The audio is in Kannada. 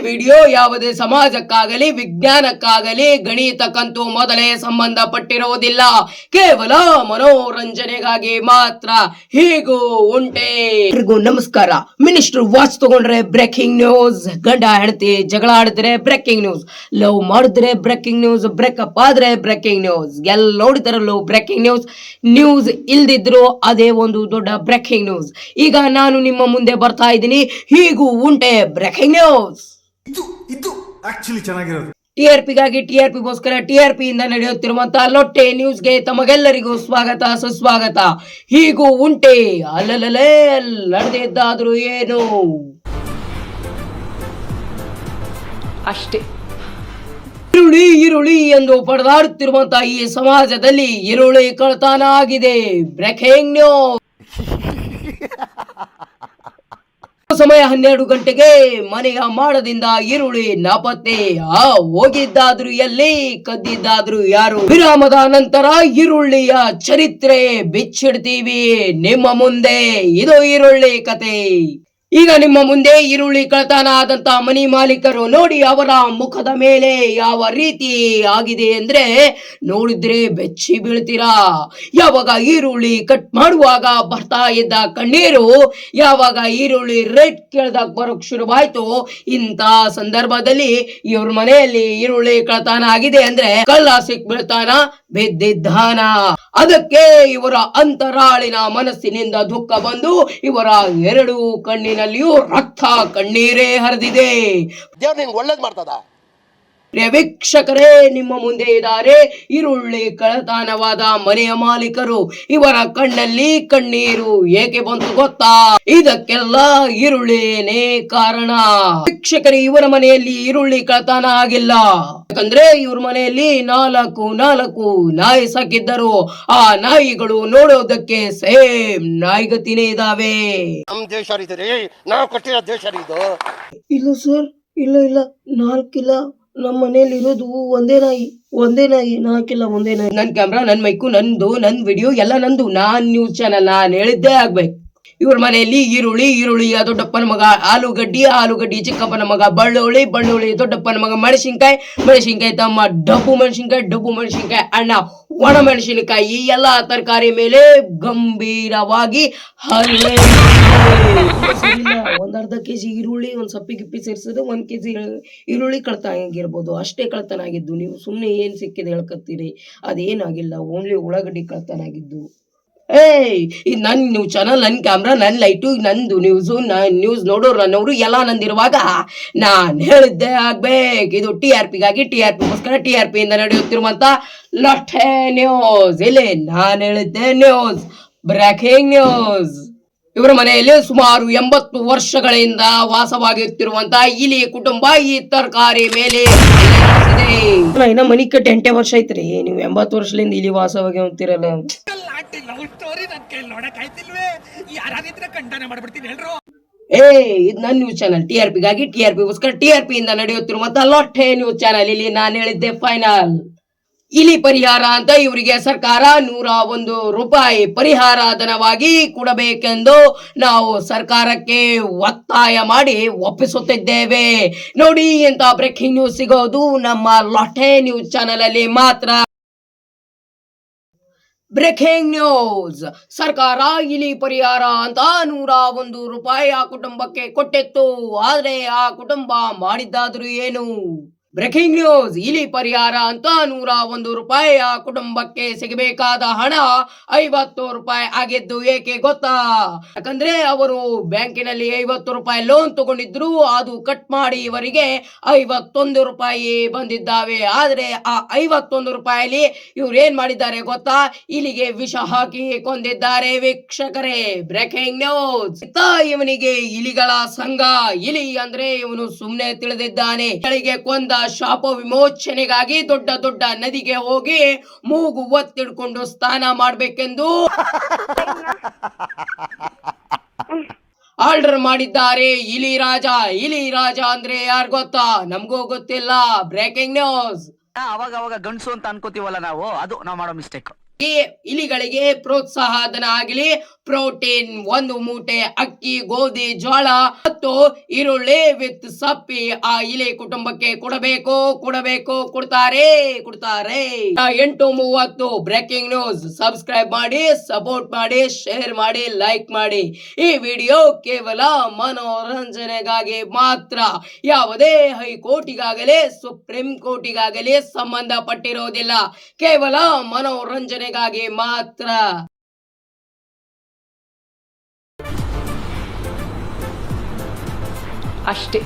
ವಿಡಿಯೋ ಯಾವುದೇ ಸಮಾಜಕ್ಕಾಗಲಿ ವಿಜ್ಞಾನಕ್ಕಾಗಲಿ ಗಣಿತಕ್ಕಂತೂ ಮೊದಲೇ ಸಂಬಂಧಪಟ್ಟಿರುವುದಿಲ್ಲ, ಕೇವಲ ಮನೋರಂಜನೆಗಾಗಿ ಮಾತ್ರ. ಹೀಗೂ ಉಂಟೆ. ನಮಸ್ಕಾರ. ಮಿನಿಸ್ಟರ್ ವಾಚ್ ತಗೊಂಡ್ರೆ ಬ್ರೇಕಿಂಗ್ ನ್ಯೂಸ್, ಗಂಡ ಹೆಂಡತಿ ಜಗಳ ಆಡಿದ್ರೆ ಬ್ರೇಕಿಂಗ್ ನ್ಯೂಸ್, ಲವ್ ಮಾಡಿದ್ರೆ ಬ್ರೇಕಿಂಗ್ ನ್ಯೂಸ್, ಬ್ರೇಕಪ್ ಆದ್ರೆ ಬ್ರೇಕಿಂಗ್ ನ್ಯೂಸ್, ಎಲ್ಲ ನೋಡಿದರಲ್ಲೂ ಬ್ರೇಕಿಂಗ್ ನ್ಯೂಸ್. ನ್ಯೂಸ್ ಇಲ್ದಿದ್ರು ಅದೇ ಒಂದು ದೊಡ್ಡ ಬ್ರೇಕಿಂಗ್ ನ್ಯೂಸ್. ಈಗ ನಾನು ನಿಮ್ಮ ಮುಂದೆ ಬರ್ತಾ ಇದ್ದೀನಿ, ಹೀಗೂ ಉಂಟೆ ಬ್ರೇಕಿಂಗ್ ನ್ಯೂಸ್. ಇದು ಆಕ್ಚುಲಿ ಚೆನ್ನಾಗಿರೋದು. ಟಿಆರ್ಪಿಗಾಗಿ ಟಿಆರ್ಪಿಗೋಸ್ಕರ ಟಿಆರ್ಪಿ ಇಂದ ನಡೆಯುತ್ತಿರುವಂತಹ ಲೊಟ್ಟೆ ನ್ಯೂಸ್ಗೆ ತಮಗೆಲ್ಲರಿಗೂ ಸ್ವಾಗತ ಸುಸ್ವಾಗತ. ಹೀಗೂ ಉಂಟೆ ಅಲ್ಲಲೇ ನಡೆದಿದ್ದಾದ್ರೂ ಏನು ಅಷ್ಟೇ. ಈರುಳ್ಳಿ ಈರುಳ್ಳಿ ಎಂದು ಪಡೆದಾಡುತ್ತಿರುವಂತಹ ಈ ಸಮಾಜದಲ್ಲಿ ಈರುಳ್ಳಿ ಕಳ್ತನ ಆಗಿದೆ. Breaking news. ಸಮಯ 12 ಗಂಟೆಗೆ ಮನೆಯ ಮಾಡದಿಂದ ಈರುಳ್ಳಿ ನಾಪತ್ತೆ. ಹೋಗಿದ್ದಾದ್ರೂ ಎಲ್ಲಿ, ಕದ್ದಿದ್ದಾದ್ರೂ ಯಾರು? ವಿರಾಮದ ನಂತರ ಈರುಳ್ಳಿಯ ಚರಿತ್ರೆ ಬಿಚ್ಚಿಡ್ತೀವಿ ನಿಮ್ಮ ಮುಂದೆ. ಇದು ಈರುಳ್ಳಿ ಕತೆ. ಈಗ ನಿಮ್ಮ ಮುಂದೆ ಈರುಳ್ಳಿ ಕಳ್ತನ ಆದಂತ ಮನಿ ಮಾಲೀಕರು ನೋಡಿ, ಅವರ ಮುಖದ ಮೇಲೆ ಯಾವ ರೀತಿ ಆಗಿದೆ ಅಂದ್ರೆ ನೋಡಿದ್ರೆ ಬೆಚ್ಚಿ ಬೀಳ್ತೀರಾ. ಯಾವಾಗ ಈರುಳ್ಳಿ ಕಟ್ ಮಾಡುವಾಗ ಬರ್ತಾ ಇದ್ದ ಕಣ್ಣೀರು ಯಾವಾಗ ಈರುಳ್ಳಿ ರೇಟ್ ಕೇಳ್ದಾಗ ಬರೋಕ್ ಶುರುವಾಯ್ತು, ಇಂತ ಸಂದರ್ಭದಲ್ಲಿ ಇವ್ರ ಮನೆಯಲ್ಲಿ ಈರುಳ್ಳಿ ಕಳ್ತನ ಆಗಿದೆ ಅಂದ್ರೆ ಕಳ್ಳ ಸಿಕ್ ಬೀಳ್ತಾನ, ಬಿದ್ದಿದ್ದಾನ. ಅದಕ್ಕೆ ಇವರ ಅಂತರಾಳಿನ ಮನಸ್ಸಿನಿಂದ ದುಃಖ ಬಂದು ಇವರ ಎರಡು ಕಣ್ಣಿನಲ್ಲಿಯೂ ರಕ್ತ ಕಣ್ಣೀರೇ ಹರಿದಿದೆ. ದೇವ್ರು ನಿಂಗೆ ಒಳ್ಳೇದ್ ಮಾಡ್ತದ. ವೀಕ್ಷಕರೇ, ನಿಮ್ಮ ಮುಂದೆ ಇದ್ದಾರೆ ಈರುಳ್ಳಿ ಕಳ್ಳತನವಾದ ಮನೆಯ ಮಾಲೀಕರು. ಇವರ ಕಣ್ಣಲ್ಲಿ ಕಣ್ಣೀರು ಏಕೆ ಬಂತು ಗೊತ್ತಾ? ಇದಕ್ಕೆಲ್ಲ ಈರುಳ್ಳಿನೇ ಕಾರಣ. ವೀಕ್ಷಕರೇ, ಇವರ ಮನೆಯಲ್ಲಿ ಈರುಳ್ಳಿ ಕಳ್ಳತನ ಆಗಿಲ್ಲ. ಯಾಕಂದ್ರೆ ಇವ್ರ ಮನೆಯಲ್ಲಿ ನಾಲ್ಕು ನಾಯಿ ಸಾಕಿದ್ದರು. ಆ ನಾಯಿಗಳು ನೋಡೋದಕ್ಕೆ ಸೇಮ್ ನಾಯಿಗತಿನೇ ಇದಾವೆ. ನಮ್ ದೇಶ ರೀ, ನಾವು ಕಟ್ಟಿರೋ ದೇಶ ಇದು. ಇಲ್ಲ ಸರ್, ಇಲ್ಲ 4 ಇಲ್ಲ. ನಮ್ಮ ಮನೇಲಿ ಇರೋದು ಒಂದೇ ನಾಯಿ, 4 ಇಲ್ಲ, ಒಂದೇ ನಾಯಿ. ನನ್ ಕ್ಯಾಮ್ರಾ, ನನ್ ಮೈಕು ನಂದು, ನನ್ ವಿಡಿಯೋ ಎಲ್ಲ ನಂದು. ನಾನ್ ನ್ಯೂಸ್ ಚಾನಲ್, ನಾನ್ ಹೇಳಿದ್ದೇ ಆಗ್ಬೇಕು. ಇವ್ರ ಮನೆಯಲ್ಲಿ ಈರುಳ್ಳಿಯ ದೊಡ್ಡಪ್ಪನ ಮಗ ಆಲೂಗಡ್ಡಿ ಚಿಕ್ಕಪ್ಪನ ಮಗ ಬಳ್ಳುಳ್ಳಿ ದೊಡ್ಡಪ್ಪನ ಮಗ ಮೆಣಸಿನ್ಕಾಯಿ ತಮ್ಮ ಡಬ್ಬು ಮೆಣಸಿನ್ಕಾಯಿ ಅಣ್ಣ ಒಣ ಮೆಣಸಿನಕಾಯಿ, ಈ ಎಲ್ಲಾ ತರಕಾರಿ ಮೇಲೆ ಗಂಭೀರವಾಗಿ ಹಲ್ಲೆ. ಒಂದ್ ಅರ್ಧ ಕೆಜಿ ಈರುಳ್ಳಿ ಒಂದ್ ಸಪ್ಪಿ ಗಿಪ್ಪಿ ಸೇರಿಸಿದ್ರೆ 1 ಕೆಜಿ ಈರುಳ್ಳಿ ಕಳ್ತನ ಆಗಿರ್ಬೋದು. ಅಷ್ಟೇ ಕಳ್ತನ ಆಗಿದ್ದು. ನೀವು ಸುಮ್ನೆ ಏನ್ ಸಿಕ್ಕಿದೆ ಹೇಳ್ಕತ್ತೀರಿ, ಅದೇನಾಗಿಲ್ಲ. ಓನ್ಲಿ ಉಳ್ಳಾಗಡ್ಡಿ ಕಳ್ತನ ಆಗಿದ್ದು. ಇದು ನನ್ ನ್ಯೂಸ್ ಚಾನಲ್, ನನ್ ಕ್ಯಾಮ್ರಾ, ನನ್ ಲೈಟು, ನಂದು ನ್ಯೂಸ್ ನೋಡೋರು ನನ್ನವರು ಎಲ್ಲ ನಂದಿರುವಾಗ ನಾನ್ ಹೇಳಿದ್ದೆ ಆಗ್ಬೇಕು. ಇದು ಟಿಆರ್ಪಿಗಾಗಿ ಟಿಆರ್ಪಿಗೋಸ್ಕರ ಟಿಆರ್ಪಿ ಇಂದ ನಡೆಯುತ್ತಿರುವಂತ ಲೊಟ್ಟೆ ನ್ಯೂಸ್. ಇಲ್ಲಿ ನಾನ್ ಹೇಳಿದ್ದೆ ನ್ಯೂಸ್, ಬ್ರೇಕಿಂಗ್ ನ್ಯೂಸ್. ಇವರ ಮನೆಯಲ್ಲಿ ಸುಮಾರು 80 ವರ್ಷಗಳಿಂದ ವಾಸವಾಗಿರುತ್ತಿರುವಂತ ಇಲಿ ಕುಟುಂಬ ಈ ತರಕಾರಿ ಮೇಲೆ ಇನ್ನ ಮನಿ ಕಟ್ಟಿ 8 ವರ್ಷ ಐತ್ರಿ. ನೀವು 80 ವರ್ಷದಿಂದ ಇಲ್ಲಿ ವಾಸವಾಗಿ ಹೋಗ್ತಿರಲ್ಲ. ಇದು ನನ್ನ ನ್ಯೂಸ್ ಚಾನಲ್, ಟಿಆರ್ಪಿಗಾಗಿ ಟಿಆರ್ಪಿಗೋಸ್ಕರ ಟಿಆರ್ಪಿ ಇಂದ ನಡೆಯುತ್ತಿರುವಂತ ಲೊಟ್ಟೆ ನ್ಯೂಸ್ ಚಾನಲ್. ಇಲ್ಲಿ ನಾನು ಹೇಳಿದ್ದೆ ಫೈನಲ್. ಇಲಿ ಪರಿಹಾರ ಅಂತ ಇವರಿಗೆ ಸರ್ಕಾರ 101 ರೂಪಾಯಿ ಪರಿಹಾರ ಧನವಾಗಿ ಕೊಡಬೇಕೆಂದು ನಾವು ಸರ್ಕಾರಕ್ಕೆ ಒತ್ತಾಯ ಮಾಡಿ ಒಪ್ಪಿಸುತ್ತಿದ್ದೇವೆ. ನೋಡಿ, ಇಂತ ಬ್ರೇಕಿಂಗ್ ನ್ಯೂಸ್ ಸಿಗೋದು ನಮ್ಮ ಲೊಟ್ಟೆ ನ್ಯೂಸ್ ಚಾನಲ್ ಅಲ್ಲಿ ಮಾತ್ರ. Breaking news. ಸರ್ಕಾರ ಇಲಿ ಪರಿಹಾರ ಅಂತ 101 ರೂಪಾಯಿ ಆ ಕುಟುಂಬಕ್ಕೆ ಕೊಟ್ಟಿತ್ತು. ಆದ್ರೆ ಆ ಕುಟುಂಬ ಮಾಡಿದ್ದಾದ್ರೂ ಏನು? Breaking news. ಇಲಿ ಪರಿಹಾರ ಅಂತ 101 ರೂಪಾಯಿ ಆ ಕುಟುಂಬಕ್ಕೆ ಸಿಗಬೇಕಾದ ಹಣ 50 ರೂಪಾಯಿ ಆಗಿದ್ದು ಏಕೆ ಗೊತ್ತಾ? ಯಾಕಂದ್ರೆ ಅವರು ಬ್ಯಾಂಕಿನಲ್ಲಿ 50 ರೂಪಾಯಿ ಲೋನ್ ತಗೊಂಡಿದ್ರು, ಅದು ಕಟ್ ಮಾಡಿ ಇವರಿಗೆ 51 ರೂಪಾಯಿ ಬಂದಿದ್ದಾವೆ. ಆದ್ರೆ ಆ 51 ರೂಪಾಯಿಲಿ ಇವ್ರು ಏನ್ ಮಾಡಿದ್ದಾರೆ ಗೊತ್ತಾ? ಇಲಿಗೆ ವಿಷ ಹಾಕಿ ಕೊಂದಿದ್ದಾರೆ. ವೀಕ್ಷಕರೇ, ಬ್ರೇಕಿಂಗ್ ನ್ಯೂಸ್. ಇವನಿಗೆ ಇಲಿಗಳ ಸಂಘ. ಇಲಿ ಅಂದ್ರೆ ಇವನು ಸುಮ್ನೆ ತಿಳಿದಿದ್ದಾನೆ. ಇಲಿಗೆ ಕೊಂದ ಶಾಪ ವಿಮೋಚನೆಗಾಗಿ ದೊಡ್ಡ ನದಿಗೆ ಹೋಗಿ ಮೂಗು ಒತ್ತಿಡ್ಕೊಂಡು ಸ್ನಾನ ಮಾಡ್ಬೇಕೆಂದು ಆರ್ಡರ್ ಮಾಡಿದ್ದಾರೆ ಇಲಿ ರಾಜ ಅಂದ್ರೆ ಯಾರು ಗೊತ್ತಾ? ನಮಗೂ ಗೊತ್ತಿಲ್ಲ. Breaking news. ಅವಾಗ ಗಂಡಸು ಅಂತ ಅನ್ಕೋತೀವಲ್ಲ ನಾವು, ಅದು ನಾವು ಮಾಡೋ ಮಿಸ್ಟೇಕ್. ಈ ಇಲಿಗಳಿಗೆ ಪ್ರೋತ್ಸಾಹ ಧನ ಆಗಲಿ, ಪ್ರೋಟೀನ್ 1 ಮೂಟೆ ಅಕ್ಕಿ, ಗೋಧಿ, ಜೋಳ ಮತ್ತು ಈರುಳ್ಳಿ ವಿತ್ ಸಪ್ಪಿ ಆ ಇಲಿ ಕುಟುಂಬಕ್ಕೆ ಕೊಡ್ತಾರೆ. 8:30 ಬ್ರೇಕಿಂಗ್ ನ್ಯೂಸ್. ಸಬ್ಸ್ಕ್ರೈಬ್ ಮಾಡಿ, ಸಪೋರ್ಟ್ ಮಾಡಿ, ಶೇರ್ ಮಾಡಿ, ಲೈಕ್ ಮಾಡಿ. ಈ ವಿಡಿಯೋ ಕೇವಲ ಮನೋರಂಜನೆಗಾಗಿ ಮಾತ್ರ, ಯಾವುದೇ ಹೈಕೋರ್ಟಿಗಾಗಲಿ ಸುಪ್ರೀಂ ಕೋರ್ಟಿಗಾಗಲಿ ಸಂಬಂಧಪಟ್ಟಿರೋದಿಲ್ಲ. ಕೇವಲ ಮನೋರಂಜನೆಗಾಗಿ ಮಾತ್ರ. ಅಷ್ಟೇ.